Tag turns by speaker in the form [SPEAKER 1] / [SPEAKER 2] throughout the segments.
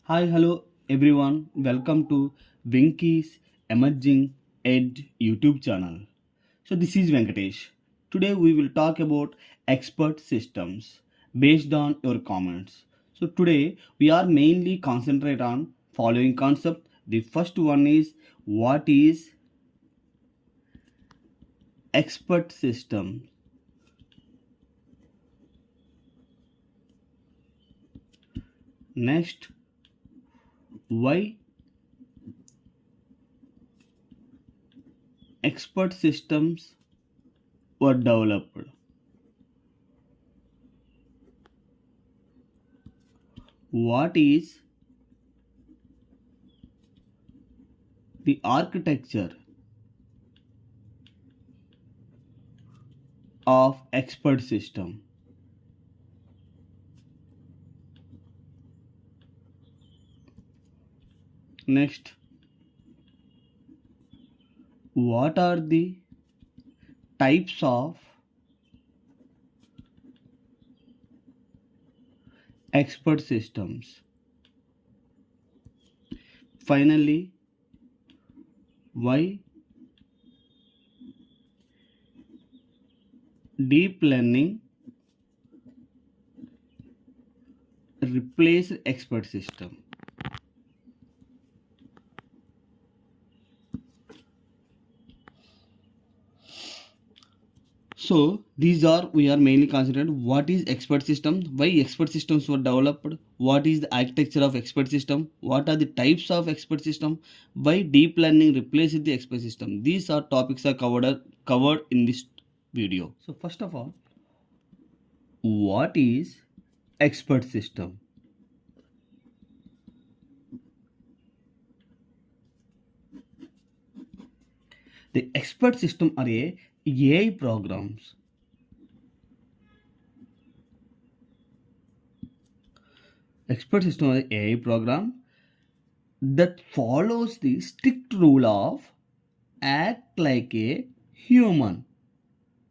[SPEAKER 1] Hi, hello everyone. Welcome to Venky's Emerging Edge YouTube channel. So this is Venkatesh. Today we will talk about expert systems based on your comments. So today we are mainly concentrate on following concept. The first one is what is expert system. Next, why expert systems were developed. What is the architecture of expert system? Next, what are the types of expert systems? Finally, why deep learning replace expert system? So these are we are mainly considered what is expert system, why expert systems were developed, what is the architecture of expert system, what are the types of expert system, why deep learning replaces the expert system. These are topics are covered in this video. So first of all, what is expert system? The expert system are AI programs. Expert system are AI program that follows the strict rule of act like a human.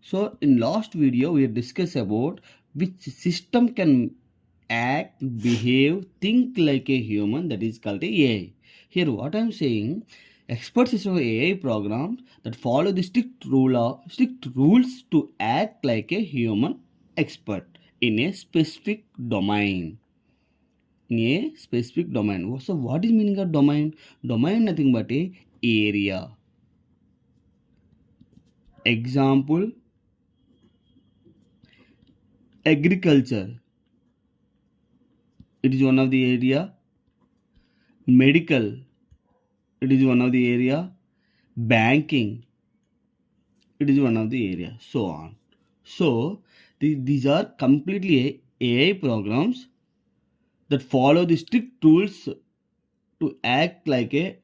[SPEAKER 1] So in last video we discussed about which system can act, behave, think like a human, that is called AI. Here what I am saying, expert system AI programs that follow the strict rules to act like a human expert in a specific domain. In a specific domain. So what is meaning of domain? Domain nothing but a area. Example, agriculture, it is one of the area. Medical, it is one of the area. Banking, it is one of the area. So on. So these are completely AI programs that follow the strict rules to act like a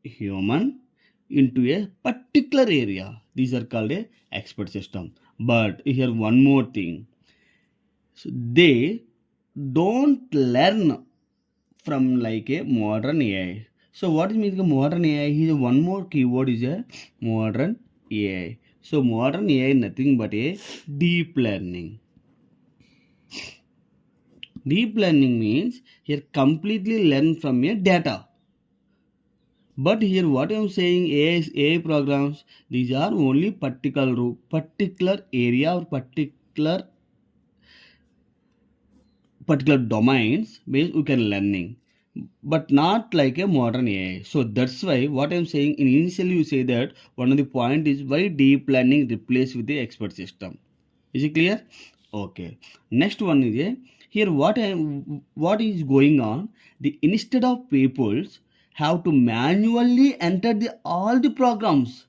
[SPEAKER 1] human into a particular area. These are called a expert system. But here one more thing. So they don't learn from like a modern AI. So what is meaning of modern AI? Here one more keyword is a modern AI. So modern AI nothing but a deep learning. Deep learning means here completely learn from a data. But here what I am saying, AI programs, these are only particular area or particular domains based we can learning, but not like a modern AI. So that's why what I'm saying initially you say that one of the point is why deep learning replaced with the expert system. Is it clear? Okay. Next one is here what is going on. The instead of peoples have to manually enter all the programs,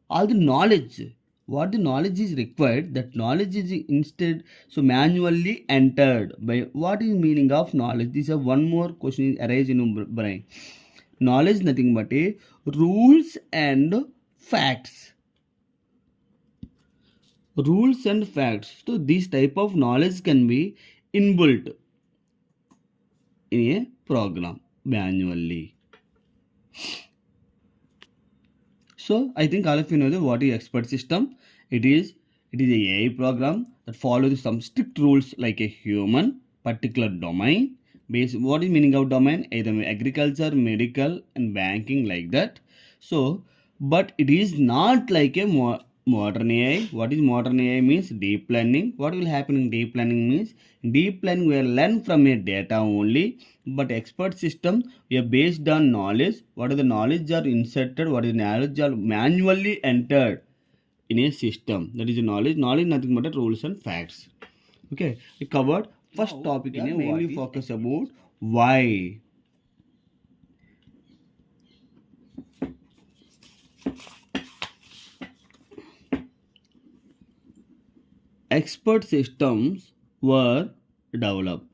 [SPEAKER 1] all the knowledge. What the knowledge is required, that knowledge is instead so manually entered by what is meaning of knowledge. This is one more question is arise in your brain. Knowledge nothing but a rules and facts. Rules and facts. So this type of knowledge can be inbuilt in a program manually. So I think all of you know what is expert system. It is a AI program that follows some strict rules like a human particular domain, What is meaning of domain? Either agriculture, medical, and banking, like that. So, but it is not like a modern AI. What is modern AI means? Deep learning. What will happen in deep learning means? Deep learning will learn from a data only, but expert system we are based on knowledge. What are the knowledge are inserted? What is knowledge are manually entered in a system? That is knowledge. Knowledge nothing but rules and facts. Okay, we covered first topic in a mainly focus about why. Expert systems were developed.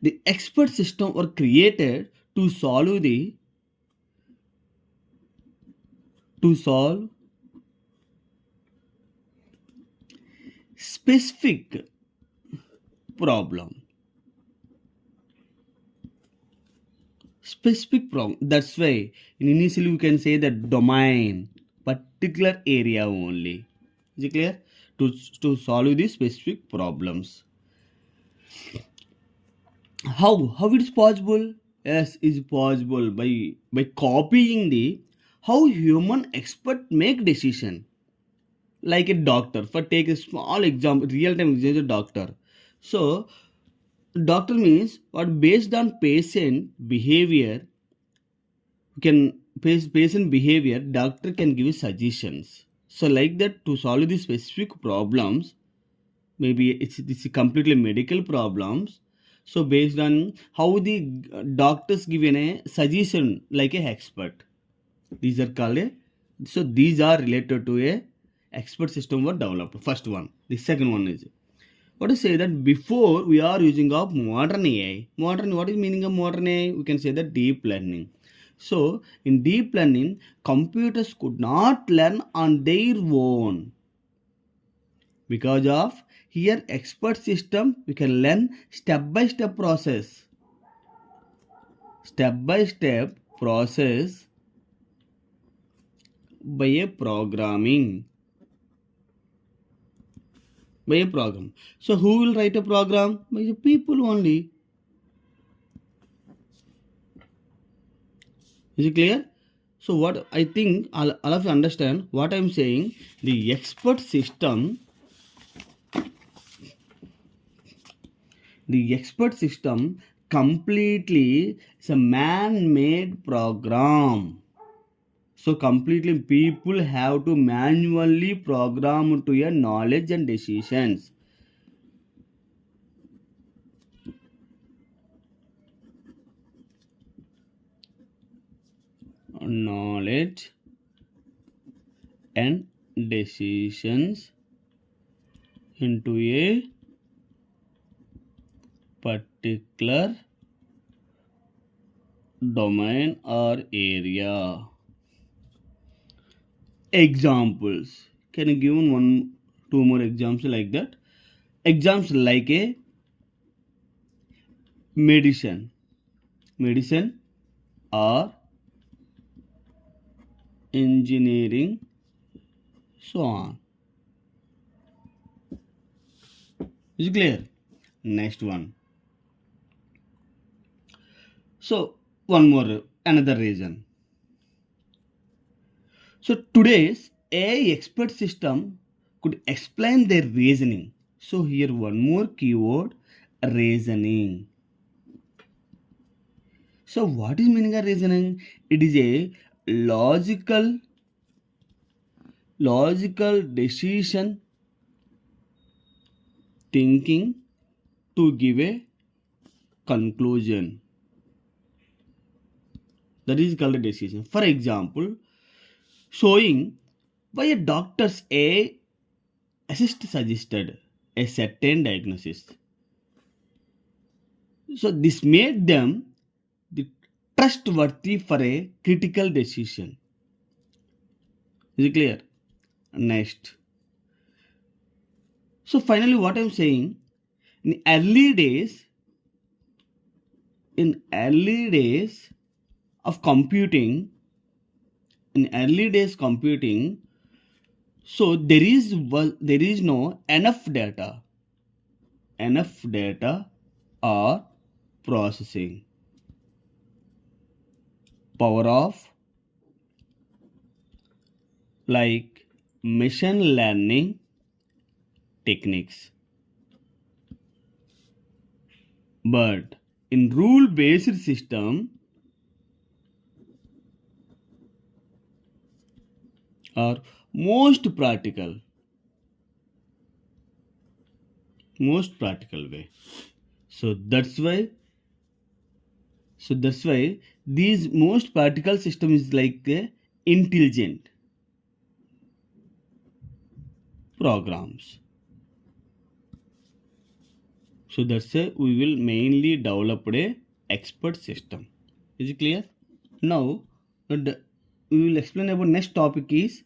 [SPEAKER 1] The expert system were created to solve specific problem. Specific problem. That's why initially we can say that domain, particular area only. Is it clear? To solve these specific problems. How it is possible? Yes, is possible by copying the how human expert make decision, like a doctor. For take a small example, real time example, doctor. So doctor means what, based on patient behavior, we can patient behavior, doctor can give suggestions. So like that, to solve the specific problems, maybe it's completely medical problems. So based on how the doctors given a suggestion like a expert, these are called a, so these are related to a expert system were developed. First one. The second one is what to say that before we are using of modern AI. Modern, what is meaning of modern AI? We can say that deep learning. So in deep learning, computers could not learn on their own. Because of here expert system, we can learn step by step process. Step by step process by a programming. By a program. So who will write a program? By the people only. Is it clear? So what I think all of you understand what I'm saying. The expert system completely is a man-made program. So completely people have to manually program to your knowledge and decisions. Knowledge and decisions into a particular domain or area. Examples. Can you give two more examples like that? Examples like a medicine or engineering, so on. Is it clear? Next one. So one more, another reason. So today's AI expert system could explain their reasoning. So here one more keyword, reasoning. So what is meaning of reasoning? It is a logical decision thinking to give a conclusion. That is called a decision. For example, showing why a doctor's A assist suggested a certain diagnosis. So this made them the trustworthy for a critical decision. Is it clear? Next. So finally what I'm saying, in early days of computing, So there is no enough data or processing power of like machine learning techniques. But in rule based system are most practical way. So that's why these most practical system is like intelligent programs. So that's why we will mainly develop a expert system. Is it clear? Now we will explain about next topic is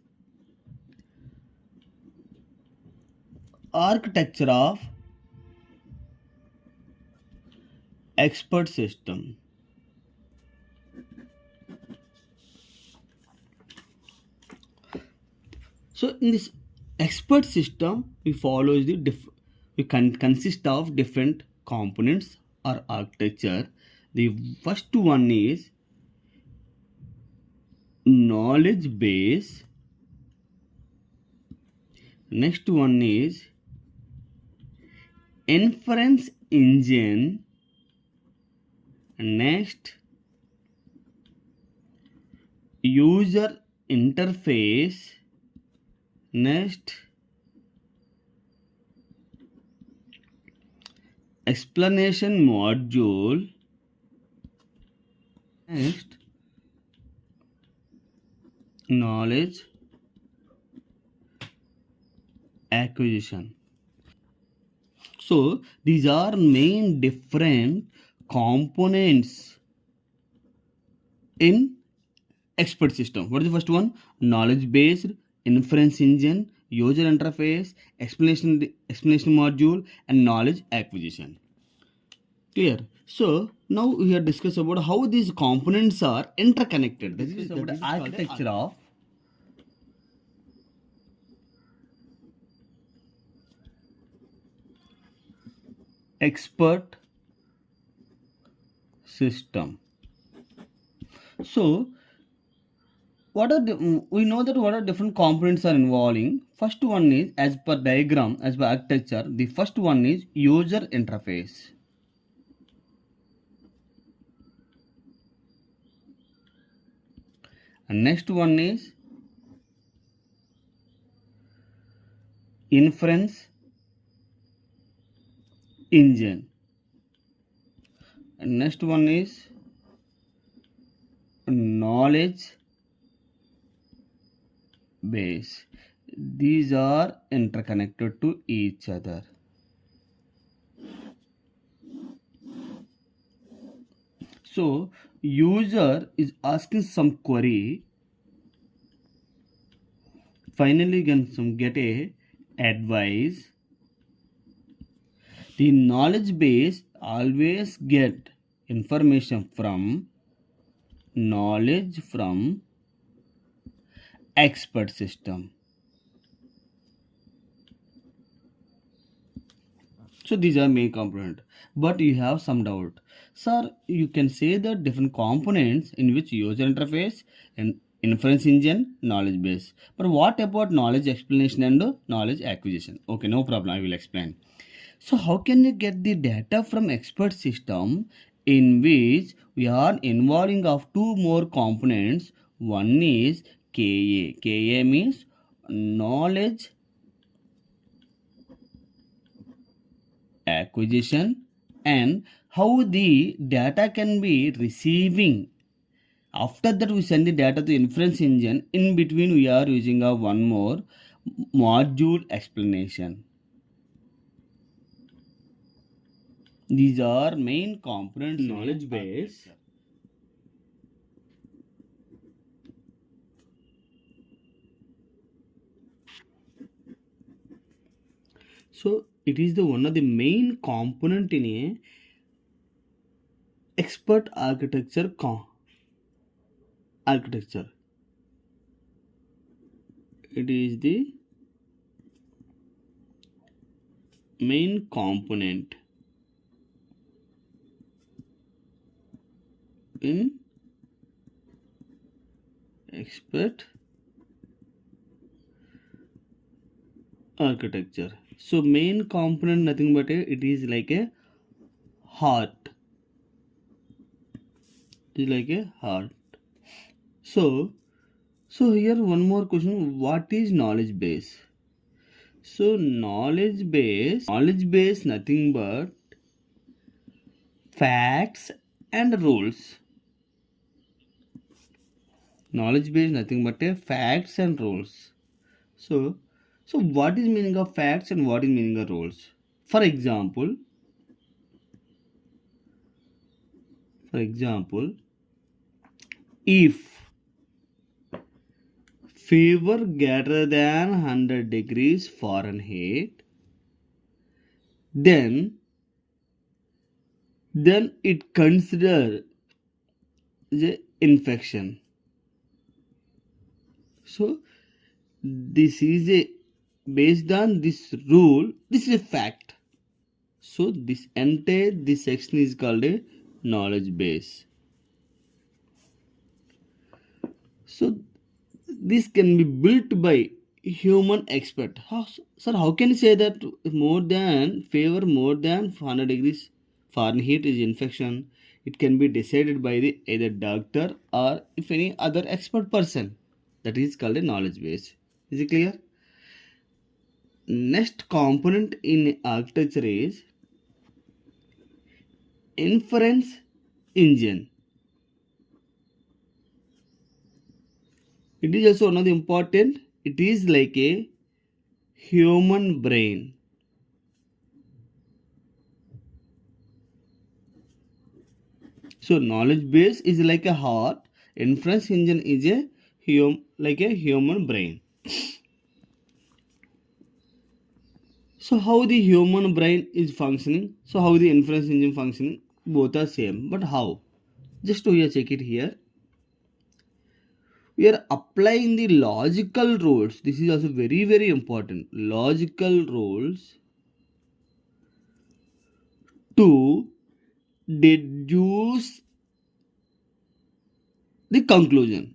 [SPEAKER 1] architecture of expert system. So in this expert system, we follow consist of different components or architecture. The first one is knowledge base. Next one is inference engine. Next, user interface. Next, explanation module. Next, knowledge acquisition. So these are main different components in expert system. What is the first one? Knowledge based, inference engine, user interface, explanation module, and knowledge acquisition. Clear. So now we have discussed about how these components are interconnected. This is about the architecture of expert system. So we know that what are different components are involving. First one is as per diagram, as per architecture. The first one is user interface. And next one is inference engine. And next one is knowledge base. These are interconnected to each other. So user is asking some query. Finally can get a advice. The knowledge base always get information from knowledge from expert system. So these are main component. But you have some doubt. Sir, you can say the different components in which user interface and inference engine, knowledge base. But what about knowledge explanation and knowledge acquisition? Okay, no problem. I will explain. So how can you get the data from expert system in which we are involving of two more components? One is KA. KA means knowledge acquisition, and how the data can be receiving. After that we send the data to inference engine. In between we are using a one more module explanation. These are main components knowledge base. So it is the one of the main component in a expert architecture. It is the main component in expert architecture. So main component nothing but it is like a heart. It is like a heart. So here one more question. What is knowledge base? So knowledge base nothing but facts and rules. Knowledge base nothing but a facts and rules. So what is meaning of facts and what is meaning of rules? For example, if fever greater than 100 degrees Fahrenheit, then it considered the infection. So this is a based on this rule, this is a fact. So this section is called a knowledge base. So this can be built by human expert. Sir, how can you say that fever more than 100 degrees Fahrenheit is infection? It can be decided by the either doctor or if any other expert person. That is called a knowledge base. Is it clear? Next component in architecture is inference engine. It is also one of the important. It is like a human brain. So knowledge base is like a heart. Inference engine is like a human brain. So how the human brain is functioning? So how the inference engine functioning? Both are same, but how? Just to check it here. We are applying the logical rules. This is also very, very important. Logical rules to deduce the conclusion.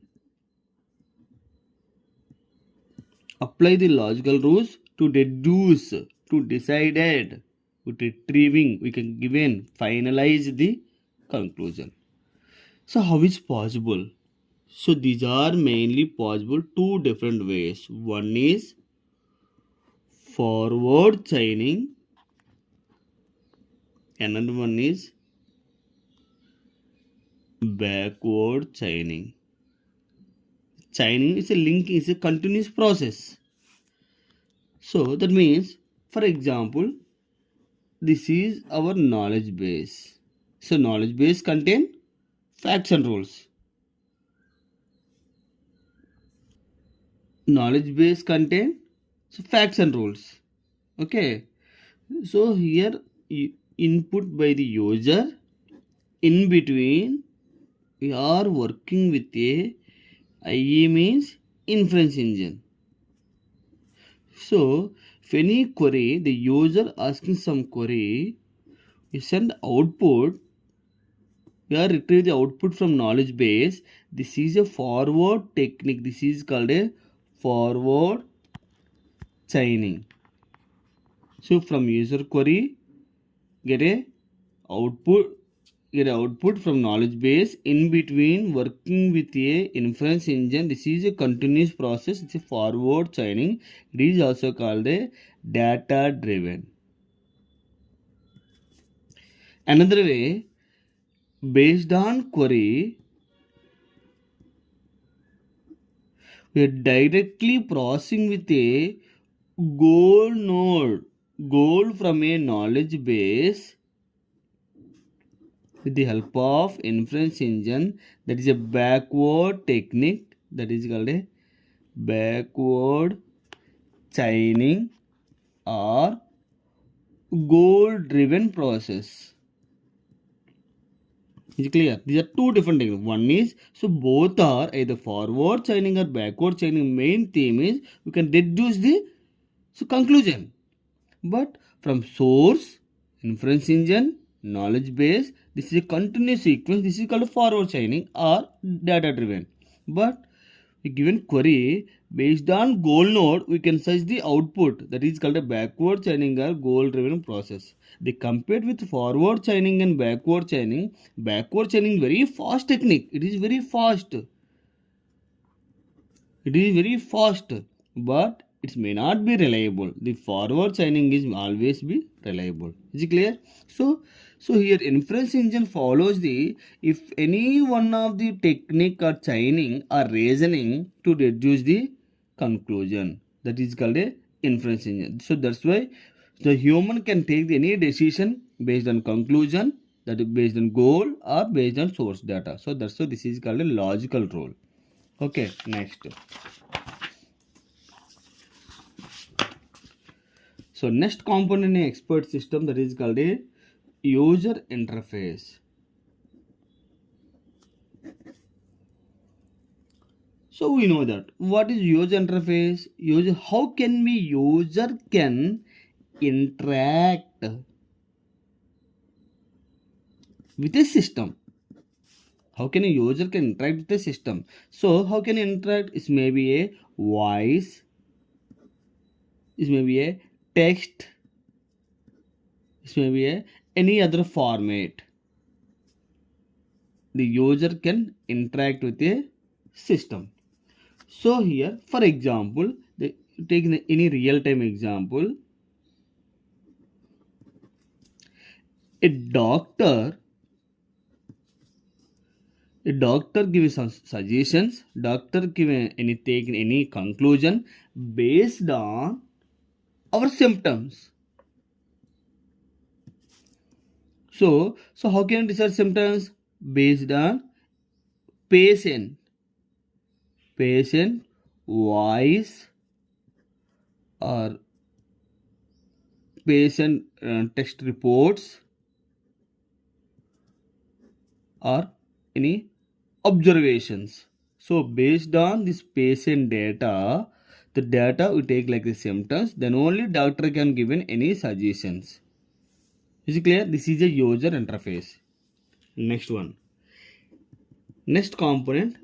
[SPEAKER 1] Apply the logical rules to deduce, to decided, to retrieving, we can given, finalize the conclusion. So how is possible? So these are mainly possible two different ways. One is forward chaining, another one is backward chaining. Chaining is a linking, is a continuous process. So that means, for example, this is our knowledge base. So knowledge base contain facts and rules. Knowledge base contain facts and rules. Okay. So here input by the user, in between we are working with a IE means inference engine. So if any query, the user asking some query, we send output, we are retrieve the output from knowledge base. This is a forward technique. This is called a forward chaining. So from user query, get a output from knowledge base, in between working with a inference engine. This is a continuous process. It's a forward chaining. It is also called a data driven. Another way, based on query, we are directly processing with a goal from a knowledge base with the help of inference engine. That is a backward technique, that is called a backward chaining or goal driven process. Is it clear? These are two different things. One is, so both are either forward chaining or backward chaining. Main theme is you can deduce the conclusion. But from source, inference engine, knowledge base. This is a continuous sequence. This is called forward chaining or data driven. But a given query based on goal node, we can search the output. That is called a backward chaining or goal driven process. They compare with forward chaining and backward chaining. Backward chaining very fast technique. It is very fast. It is very fast, but it may not be reliable. The forward chaining is always be reliable. Is it clear? So here inference engine follows the if any one of the technique or chaining or reasoning to reduce the conclusion. That is called a inference engine. So that's why the human can take any decision based on conclusion, that is based on goal or based on source data. So that's why this is called a logical rule. Okay, next. So next component in expert system, that is called a user interface. So we know that what is user interface? How can we user can interact with a system? How can a user can interact with the system? So how can interact? It may be a voice, it may be a text, it may be a any other format. The user can interact with a system. So here, for example, take any real-time example. A doctor gives some suggestions. Doctor give any conclusion based on our symptoms. So how can you decide symptoms? Based on patient voice or patient test reports or any observations. So based on this patient data, the data we take like the symptoms, then only doctor can give in any suggestions. Is it clear? This is a user interface. Next one. Next component,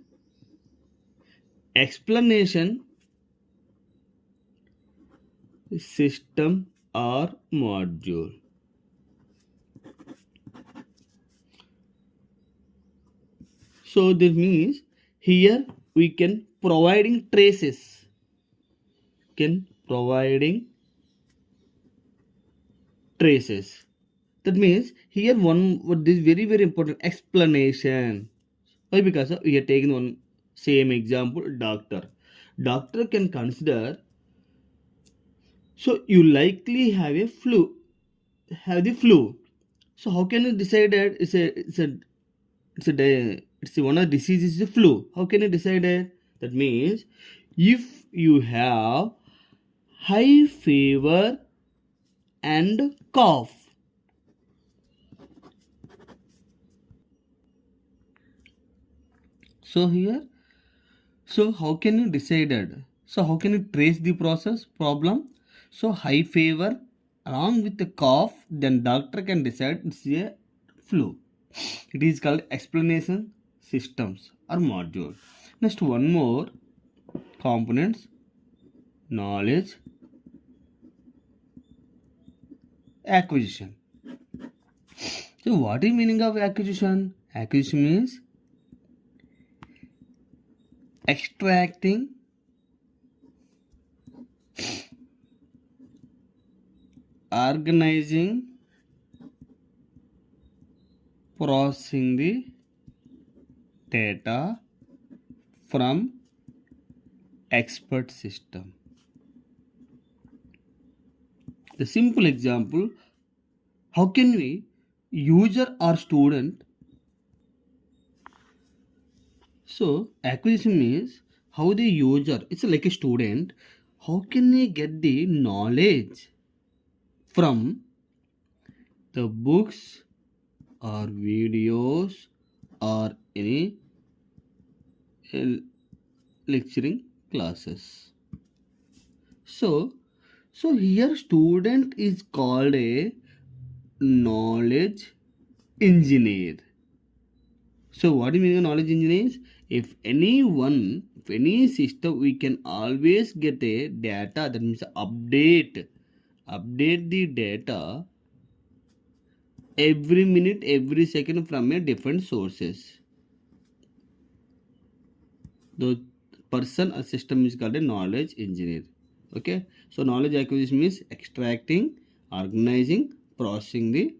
[SPEAKER 1] explanation system or module. So this means here we can providing traces. That means here what is very important explanation. Why? Because we are taking one same example, doctor can consider, so you likely have the flu. So how can you decide that it's one of the diseases is the flu? How can you decide that? That means if you have high fever and cough, so here, so how can you decide that? So how can you trace the problem? So high fever along with the cough, then doctor can decide it's a flu. It is called explanation systems or module. Next, one more components, knowledge acquisition. So what is meaning of acquisition? Acquisition means extracting, organizing, processing the data from expert system. The simple example, how can we user or student? So acquisition means how the user, it's like a student, how can we get the knowledge from the books or videos or any lecturing classes. So So here student is called a knowledge engineer. So what do you mean knowledge engineers? If any system, we can always get a data, that means update the data every minute, every second from a different sources. The person or system is called a knowledge engineer. Okay, so knowledge acquisition means extracting, organizing, processing the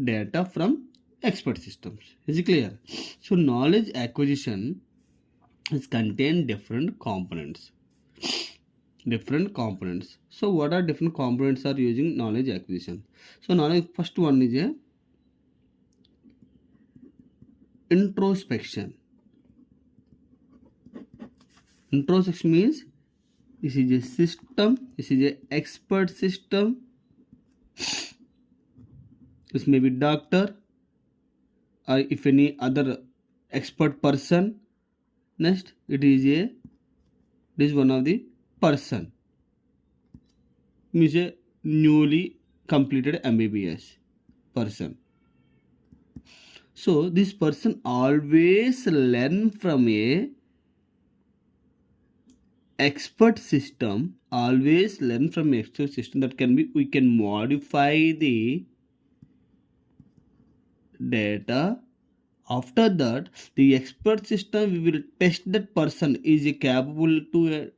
[SPEAKER 1] data from expert systems. Is it clear? So knowledge acquisition is contain different components. So what are different components are using knowledge acquisition? So knowledge, first one is a introspection. Introspection means this is a system, this is a expert system. This may be doctor or if any other expert person. Next, this is one of the person, means a newly completed MBBS person. So this person always learn from a expert system, that can be, we can modify the data. After that, the expert system, we will test that person is he capable to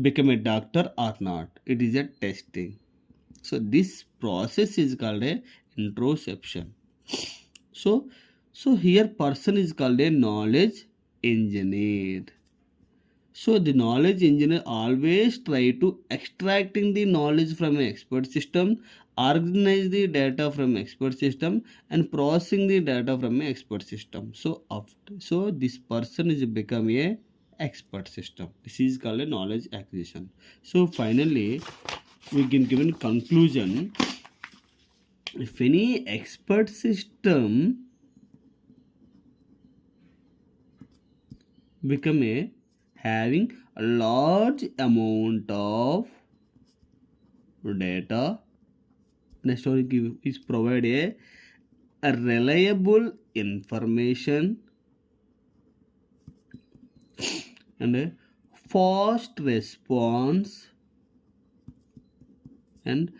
[SPEAKER 1] become a doctor or not. It is a testing. So this process is called a introspection. So here person is called a knowledge engineer. So the knowledge engineer always try to extracting the knowledge from an expert system, organize the data from expert system, and processing the data from an expert system. So this person is become a expert system. This is called a knowledge acquisition. So finally, we can give a conclusion. If any expert system become a having a large amount of data, next one is provide a reliable information and a fast response and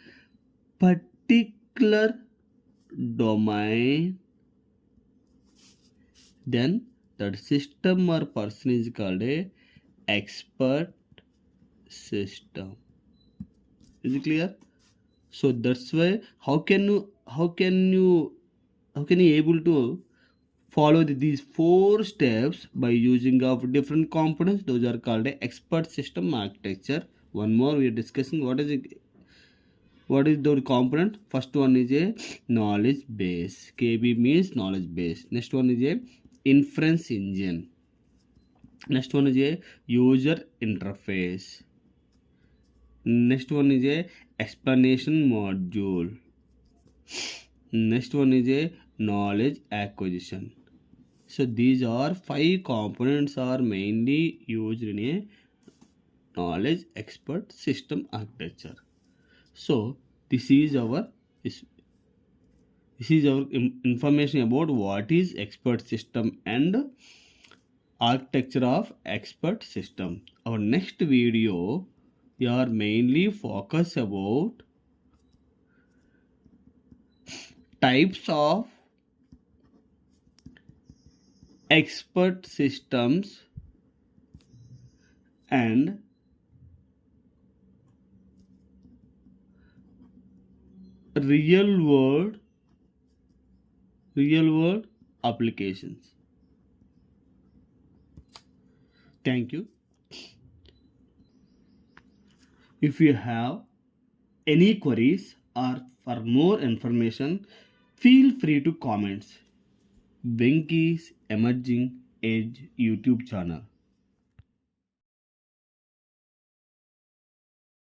[SPEAKER 1] particular domain, then that system or person is called a expert system. Is it clear? So that's why how can you able to follow these 4 steps by using of different components? Those are called a expert system architecture. One more we are discussing what is the component. First one is a knowledge base. KB means knowledge base. Next one is a inference engine. Next one is a user interface. Next one is a explanation module. Next one is a knowledge acquisition. So these are 5 components are mainly used in a knowledge expert system architecture. So this is our information about what is expert system and architecture of expert system. Our next video, we are mainly focus about types of expert systems and real world applications. Thank you. If you have any queries or for more information, feel free to comments. Venkys Emerging Edge YouTube channel.